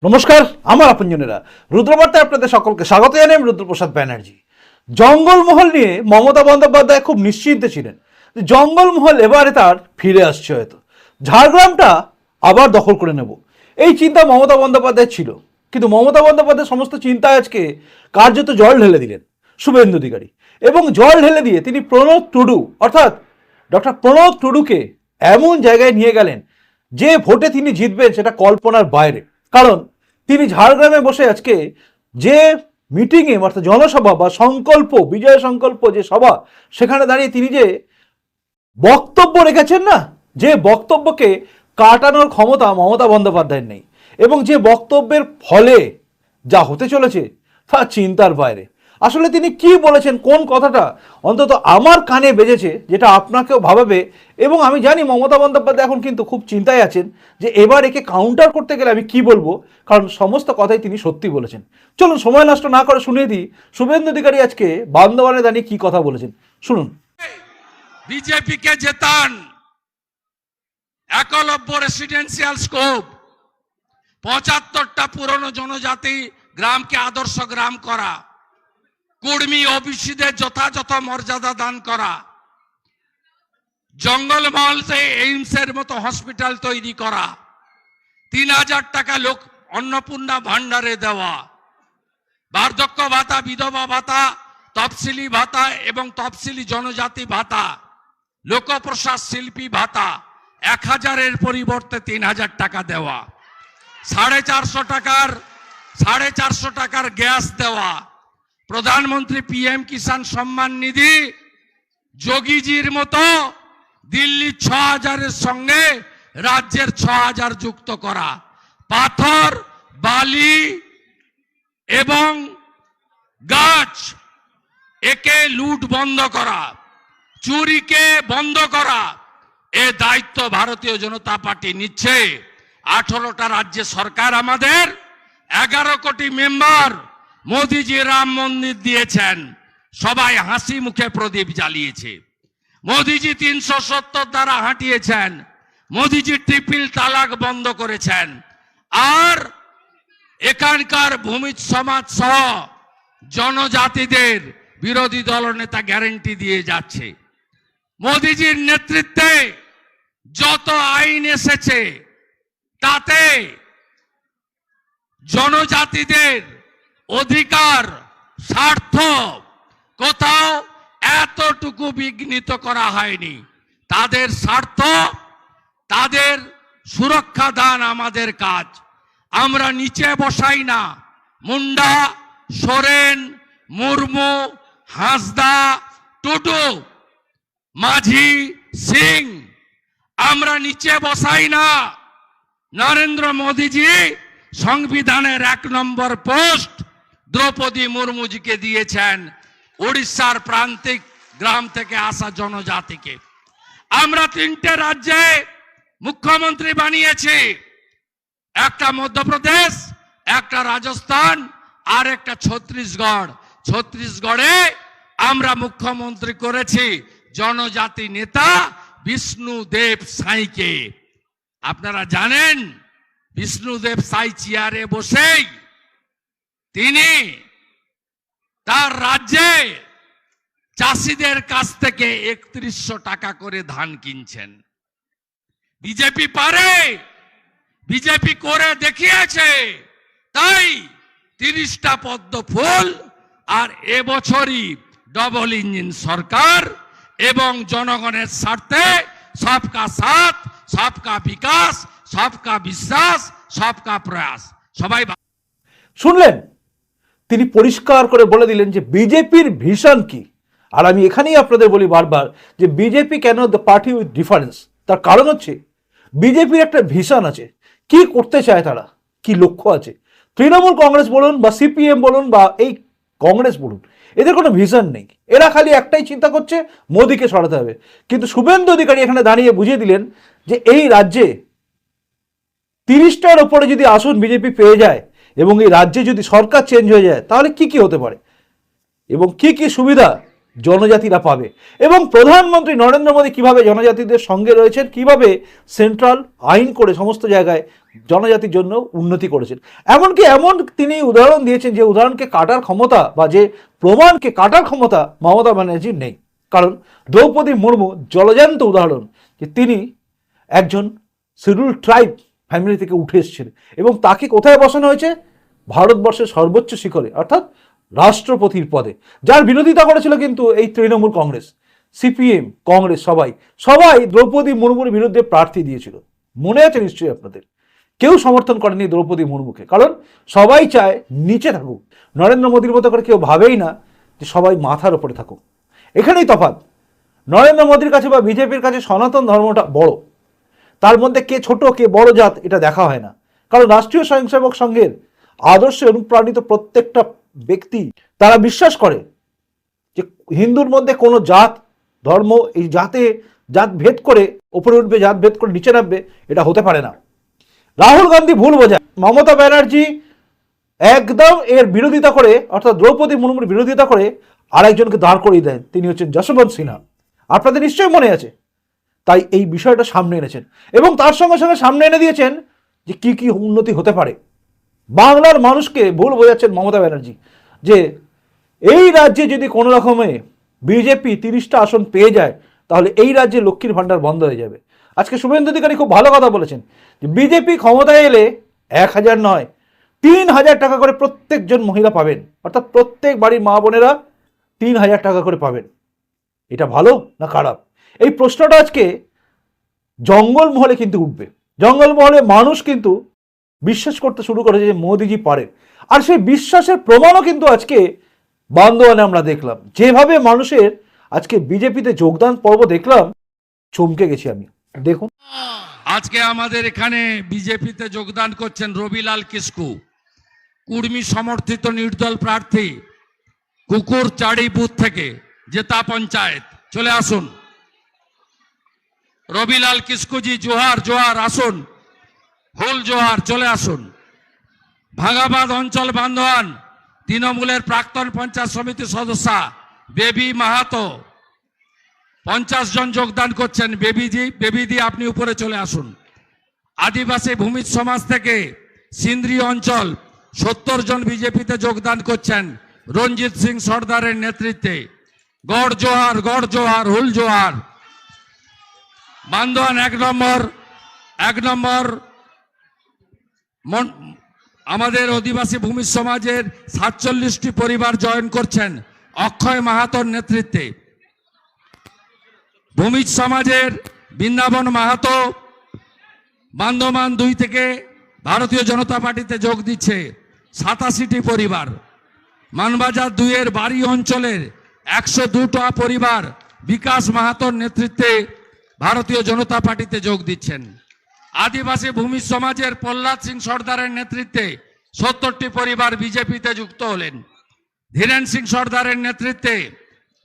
নমস্কার, আমার আপনজনেরা রুদ্রবার্তায় আপনাদের সকলকে স্বাগত জানাই। আমি রুদ্রপ্রসাদ ব্যানার্জি। জঙ্গলমহল নিয়ে মমতা বন্দ্যোপাধ্যায় খুব নিশ্চিন্তে ছিলেন যে জঙ্গলমহল এবারে তার ফিরে আসছে, হয়তো ঝাড়গ্রামটা আবার দখল করে নেব, এই চিন্তা মমতা বন্দ্যোপাধ্যায় ছিল। কিন্তু মমতা বন্দ্যোপাধ্যায় সমস্ত চিন্তায় আজকে কার্যত জল ঢেলে দিলেন শুভেন্দু অধিকারী, এবং জল ঢেলে দিয়ে তিনি প্রণব টুডু অর্থাৎ ডক্টর প্রণব টুডুকে এমন জায়গায় নিয়ে গেলেন যে ভোটে তিনি জিতবেন সেটা কল্পনার বাইরে। কারণ তিনি ঝাড়গ্রামে বসে আজকে যে মিটিংয়ে অর্থাৎ জনসভা বা সংকল্প, বিজয় সংকল্প যে সভা, সেখানে দাঁড়িয়ে তিনি যে বক্তব্য রেখেছেন না, যে বক্তব্যকে কাটানোর ক্ষমতা মমতা বন্দ্যোপাধ্যায়ের নেই, এবং যে বক্তব্যের ফলে যা হতে চলেছে তা চিন্তার বাইরে। আসলে তিনি কি বলেছেন, কোন কথাটা অন্তত আমার কানে বেজেছে, যেটা আপনাকেও ভাবাবে। এবং আমি জানি মমতা বন্দ্যোপাধ্যায় এখন কিন্তু খুব চিন্তায় আছেন যে এবার একে কাউন্টার করতে গেলে আমি কি বলবো, কারণ সমস্ত কথাই তিনি সত্যি বলেছেন। চলুন সময় নষ্ট না করে শুনিয়ে দিই শুভেন্দু অধিকারী আজকে বান্দরবানে দাঁড়িয়ে কি কথা বলেছেন, শুনুন। বিজেপিকে জেতান, একলব্য রেসিডেন্সিয়াল স্কোপ, ৭৫টা পুরনো জনজাতি গ্রামকে আদর্শ গ্রাম করা, কুর্মী ওবিসিদের যথাযথ মর্যাদা দান করা, জঙ্গলমহলে এইমসের মতো হসপিটাল তৈরি করা, ৩,০০০ টাকা লোক অন্নপূর্ণা ভান্ডারে দেওয়া, বার্ধক্য ভাতা, বিধবা ভাতা, তফসিলি ভাতা এবং তফসিলি জনজাতি ভাতা, লোকপ্রসাদ শিল্পী ভাতা ১,০০০-এর পরিবর্তে ৩,০০০ টাকা দেওয়া, 450 টাকার গ্যাস দেওয়া, প্রধানমন্ত্রী পিএম কিষাণ সম্মান নিধি, যোগীজির মতো দিল্লির ৬,০০০-এর সঙ্গে রাজ্যের ৬,০০০ যুক্ত করা, পাথর, বালি এবং গাছ একে লুট বন্ধ করা, চুরিকে বন্ধ করা, এ দায়িত্ব ভারতীয় জনতা পার্টি নিচ্ছে। 18টা রাজ্যে সরকার আমাদের, 11 কোটি মেম্বার, মোদিজি রাম মন্দির দিয়েছেন, সবাই হাসি মুখে প্রদীপ জ্বালিয়েছে। মোদিজি ৩৭০ দ্বারা হাঁটিয়েছেন, মোদিজি ট্রিপল তালাক বন্ধ করেছেন, আর এখানকার ভূমিজ সমাজ সহ জনজাতিদের বিরোধী দলনেতা গ্যারেন্টি দিয়ে যাচ্ছে। মোদিজির নেতৃত্বে যত আইন এসেছে তাতে জনজাতিদের অধিকার, স্বার্থ কোথাও এতটুকু বিঘ্নিত করা হয়নি। তাদের স্বার্থ, তাদের সুরক্ষা দান আমাদের কাজ। আমরা নিচে বসাই না। মুন্ডা, সোরেন, মুর্মু, হাঁসদা, টুডু, মাঝি, সিং, আমরা নিচে বসাই না। নরেন্দ্র মোদীজি সংবিধানের 1 নম্বর পোস্ট দ্রৌপদী মুর্মুজিকে দিয়েছেন, উড়িষ্যার প্রান্তিক গ্রাম থেকে আসা জনজাতিকে। আমরা 3টে রাজ্যে মুখ্যমন্ত্রী বানিয়েছি, একটা মধ্যপ্রদেশ, একটা রাজস্থান, আর একটা ছত্তিশগড়। ছত্তিশগড়ে আমরা মুখ্যমন্ত্রী করেছি জনজাতি নেতা বিষ্ণুদেব সাইকে। আপনারা জানেন বিষ্ণুদেব সাই চেয়ারে বসেই তিনি তার রাজ্যে চাষিদের কাছ থেকে ৩১০০ টাকা করে ধান কিনছেন। বিজেপি পারে, বিজেপি করে দেখিয়েছে, তাই 30টা পদ্ম ফুল। আর এবছরই ডবল ইঞ্জিন সরকার এবং জনগণের স্বার্থে সবকা সাথ, সবকা বিকাশ, সবকা বিশ্বাস, সবকা প্রয়াস। সবাই শুনলেন, তিনি পরিষ্কার করে বলে দিলেন যে বিজেপির ভিশন কি। আর আমি এখানেই আপনাদের বলি বারবার যে বিজেপি কেন দ্য পার্টি উইথ ডিফারেন্স। তার কারণ হচ্ছে বিজেপির একটা ভিশন আছে, কি করতে চায় তারা, কি লক্ষ্য আছে। তৃণমূল কংগ্রেস বলুন বা সিপিএম বলুন বা এই কংগ্রেস বলুন, এদের কোনো ভিশন নেই। এরা খালি একটাই চিন্তা করছে, মোদিকে সরাতে হবে। কিন্তু শুভেন্দু অধিকারী এখানে দাঁড়িয়ে বুঝিয়ে দিলেন যে এই রাজ্যে 30টার ওপরে যদি আসন বিজেপি পেয়ে যায় এবং এই রাজ্যে যদি সরকার চেঞ্জ হয়ে যায়, তাহলে কি কি হতে পারে এবং কি কি সুবিধা জনজাতিরা পাবে, এবং প্রধানমন্ত্রী নরেন্দ্র মোদী কিভাবে জনজাতিদের সঙ্গে রয়েছেন, কিভাবে সেন্ট্রাল আইন করে সমস্ত জায়গায় জনজাতির জন্য উন্নতি করেছেন। এমনকি তিনি উদাহরণ দিয়েছেন যে উদাহরণকে কাটার ক্ষমতা বা যে প্রমাণকে কাটার ক্ষমতা মমতা ব্যানার্জির নেই। কারণ দ্রৌপদী মুর্মু জলজান্ত উদাহরণ যে তিনি একজন শিডিউল ট্রাইব ফ্যামিলি থেকে উঠে এসেছেন এবং তাকে কোথায় বসানো হয়েছে? ভারতবর্ষের সর্বোচ্চ শিখরে অর্থাৎ রাষ্ট্রপতির পদে, যার বিরোধিতা করেছিল কিন্তু এই তৃণমূল কংগ্রেস, সিপিএম, কংগ্রেস সবাই দ্রৌপদী মুর্মুর বিরুদ্ধে প্রার্থী দিয়েছিল। মনে আছে নিশ্চয়ই আপনাদের। কেউ সমর্থন করেনি দ্রৌপদী মুর্মুকে, কারণ সবাই চায় নিচে থাকুক। নরেন্দ্র মোদীর মতো করে কেউ ভাবেই না যে সবাই মাথার ওপরে থাকুক। এখানেই তফাৎ। নরেন্দ্র মোদীর কাছে বা বিজেপির কাছে সনাতন ধর্মটা বড়, তার মধ্যে কে ছোট কে বড় জাত এটা দেখা হয় না। কারণ রাষ্ট্রীয় স্বয়ংসেবক সংঘের আদর্শে অনুপ্রাণিত প্রত্যেকটা ব্যক্তি তারা বিশ্বাস করে যে হিন্দুর মধ্যে কোনো জাত ধর্ম, এই জাত ভেদ করে ওপরে উঠবে, জাত ভেদ করে নিচে নামবে, এটা হতে পারে না। রাহুল গান্ধী ভুল বোঝায়, মমতা ব্যানার্জি একদম এর বিরোধিতা করে, অর্থাৎ দ্রৌপদী মুর্মুর বিরোধিতা করে আরেকজনকে দাঁড় করিয়ে দেন, তিনি হচ্ছেন যশবন্ত সিনহা। আপনাদের নিশ্চয়ই মনে আছে। তাই এই বিষয়টা সামনে এনেছেন এবং তার সঙ্গে সঙ্গে সামনে এনে দিয়েছেন যে কি কি উন্নতি হতে পারে। বাংলার মানুষকে ভুল বোঝাচ্ছেন মমতা ব্যানার্জি যে এই রাজ্যে যদি কোনো রকমে বিজেপি 30টা আসন পেয়ে যায় তাহলে এই রাজ্যে লক্ষ্মীর ভাণ্ডার বন্ধ হয়ে যাবে। আজকে শুভেন্দু অধিকারী খুব ভালো কথা বলেছেন যে বিজেপি ক্ষমতায় এলে 1000 নয় 3000 টাকা করে প্রত্যেকজন মহিলা পাবেন, অর্থাৎ প্রত্যেক বাড়ির মা বোনেরা 3000 টাকা করে পাবেন। এটা ভালো না খারাপ? এই প্রশ্নটা আজকে জঙ্গলমহলে কিন্তু উঠবে। জঙ্গলমহলে মানুষ কিন্তু বিশ্বাস করতে শুরু করেছে যে মোদিজি পারে, আর সেই বিশ্বাসের প্রমাণও কিন্তু আজকে বান্দোয়ানে আমরা দেখলাম। যেভাবে মানুষের আজকে বিজেপিতে যোগদান পর্ব দেখলাম, চমকে গেছি আমি। দেখুন, আজকে আমাদের এখানে বিজেপিতে যোগদান করছেন রবিলাল কিসকু, কুর্মী সমর্থিত নির্দল প্রার্থী, কুকুর চাড়ি বুথ থেকে, জেতা পঞ্চায়েত। চলে আসুন রবিলাল কিসকু জি, জোহার জোহার, আসুন। ফুল জোহার, চলে আসুন। ভাগাবাদ অঞ্চল বান্দোয়ান তৃণমূলের প্রাক্তন পঞ্চায়েত সমিতি সদস্যা বেবি মাহাতো, 50 জন যোগদান করছেন। বেবিদি আপনি উপরে চলে আসুন। আদিবাসী ভূমিজ সমাজ থেকে সিন্দ্রি অঞ্চল 70 জন বিজেপিতে যোগদান করছেন রঞ্জিত সিং সর্দারের নেতৃত্বে। গড় জোহার, হুল জোহার। বান্দোয়ান 1 নম্বর আমাদের আদিবাসী ভূমিজ সমাজের 47টি পরিবার জয়েন করছেন অক্ষয় মাহাতোর নেতৃত্বে। ভূমিজ সমাজের বৃন্দাবন মাহাতো বান্দোয়ান 2 থেকে ভারতীয় জনতা পার্টিতে যোগ দিচ্ছে 87টি পরিবার। মানবাজার 2-এর বাড়ি অঞ্চলের 102টা পরিবার বিকাশ মাহাতোর নেতৃত্বে ভারতীয় জনতা পার্টিতে যোগ দিচ্ছেন। আদিবাসী ভূমি সমাজের প্রহ্লাদ সিং সর্দারের নেতৃত্বে 70টি পরিবার বিজেপিতে যুক্ত হলেন। ধীরেন সিং সর্দারের নেতৃত্বে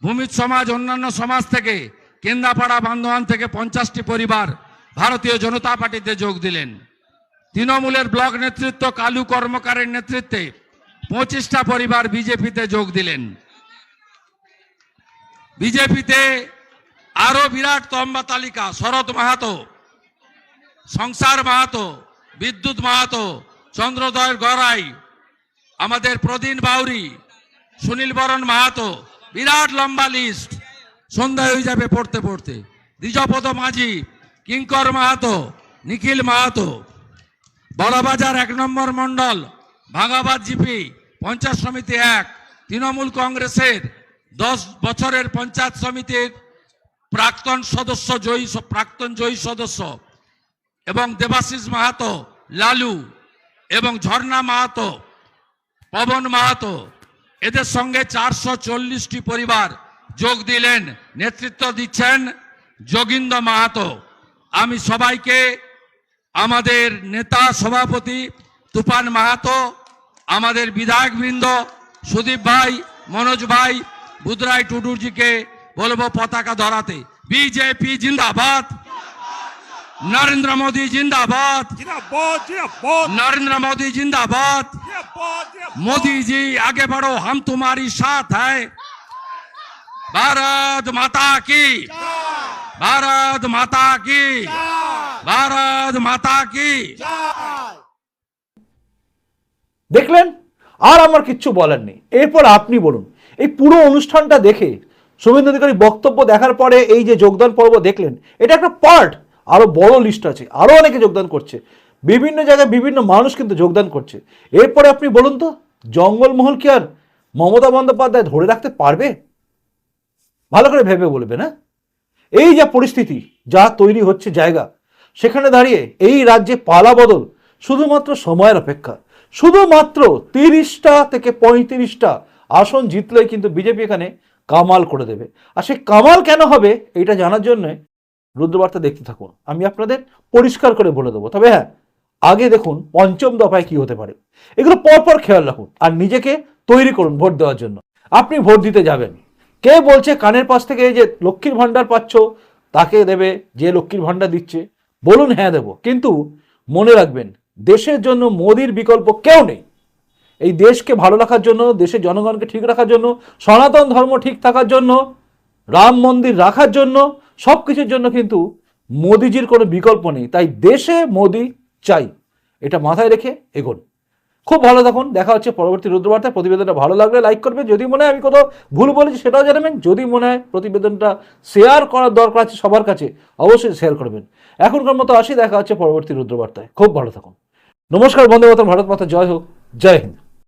ভূমিজ সমাজ অন্যান্য সমাজ থেকে কেন্দাপাড়া বান্দোয়ান থেকে 50টি পরিবার ভারতীয় জনতা পার্টিতে যোগ দিলেন। তৃণমূলের ব্লক নেতৃত্ব কালু কর্মকারের নেতৃত্বে 25টা পরিবার বিজেপিতে যোগ দিলেন। বিজেপিতে আরো বিরাট লম্বা তালিকা: শরৎ মাহাতো, সংসার মাহাতো, বিদ্যুৎ মাহাতো, চন্দ্রদয় গড়াই, আমাদের প্রদীন বাউরি, সুনীল বরণ মাহাতো। বিরাট লম্বা লিস্ট, সন্ধ্যা হয়ে যাবে পড়তে পড়তে। দ্বিজপদ মাঝি, কিঙ্কর মাহাতো, নিখিল মাহাতো। বড়বাজার 1 নম্বর মন্ডল ভাগাবাদ জিপি পঞ্চায়েত সমিতি 1, তৃণমূল কংগ্রেসের 10 বছরের পঞ্চায়েত সমিতির প্রাক্তন জয়ী সদস্য এবং দেবাশিস মাহাতো, লালু এবং ঝর্ণা মাহাতো, পবন মাহাতো, এদের সঙ্গে 440টি পরিবার যোগ দিলেন। নেতৃত্ব দিচ্ছেন যোগিন্দ্র মাহাতো। আমি সবাইকে, আমাদের নেতা সভাপতি তুফান মাহাতো, আমাদের বিধায়ক বৃন্দ সুদীপ ভাই, মনোজ ভাই, বুধরাই টুডুজিকে বলবো পতাকা ধরাতে। বিজেপি জিন্দাবাদ, नरेंद्र मोदी जिंदाबाद, नरेंद्र मोदी जिंदाबाद। मोदी जी आगे बढ़ो, हम तुम्हारी साथ है। भारत माता की, भारत माता की, भारत माता की। দেখলেন, আর আমার কিচ্ছু বলার নেই। এরপর আপনি বলুন, এই পুরো অনুষ্ঠানটা দেখে শুভেন্দু অধিকারী বক্তব্য দেখার পরে এই যে যোগদান পর্ব দেখলেন, এটা একটা পার্ট, আরো বড় লিস্ট আছে, আরো অনেকে যোগদান করছে, বিভিন্ন জায়গায় বিভিন্ন মানুষ কিন্তু যোগদান করছে। এরপরে আপনি বলুন তো, জঙ্গলমহল কি আর মমতা বন্দ্যোপাধ্যায় ধরে রাখতে পারবে? ভালো করে ভেবে বলবে না। এই যা পরিস্থিতি, যা তৈরি হচ্ছে জায়গা, সেখানে দাঁড়িয়ে এই রাজ্যে পালা বদল শুধুমাত্র সময়ের অপেক্ষা। শুধুমাত্র 30টা থেকে 35টা আসন জিতলেই কিন্তু বিজেপি এখানে কামাল করে দেবে। আর সেই কামাল কেন হবে এটা জানার জন্য রুদ্রবার্তা দেখতে থাকুন, আমি আপনাদের পরিষ্কার করে বলে দেবো। তবে হ্যাঁ, আগে দেখুন পঞ্চম দফায় কি হতে পারে, এগুলো পরপর খেয়াল রাখুন আর নিজেকে তৈরি করুন ভোট দেওয়ার জন্য। আপনি ভোট দিতে যাবেন, কে বলছে কানের পাশ থেকে যে লক্ষ্মীর ভাণ্ডার পাচ্ছ তাকে দেবে, যে লক্ষ্মীর ভাণ্ডার দিচ্ছে বলুন হ্যাঁ দেব, কিন্তু মনে রাখবেন দেশের জন্য মোদির বিকল্প কেউ নেই। এই দেশকে ভালো রাখার জন্য, দেশের জনগণকে ঠিক রাখার জন্য, সনাতন ধর্ম ঠিক থাকার জন্য, রাম মন্দির রাখার জন্য, সব কিছুর জন্য কিন্তু মোদিজির কোনো বিকল্প নেই। তাই দেশে মোদি চাই, এটা মাথায় রেখে এগোন। খুব ভালো থাকুন, দেখা হচ্ছে পরবর্তী রুদ্রবার্তায়। প্রতিবেদনটা ভালো লাগলে লাইক করবেন, যদি মনে হয় আমি কোথাও ভুল বলেছি সেটাও জানাবেন, যদি মনে হয় প্রতিবেদনটা শেয়ার করার দরকার আছে সবার কাছে অবশ্যই শেয়ার করবেন। এখনকার মতো আসি, দেখা হচ্ছে পরবর্তী রুদ্রবার্তায়। খুব ভালো থাকুন, নমস্কার, বন্দে মাতরম, ভারত মাতা জয় হোক, জয় হিন্দ।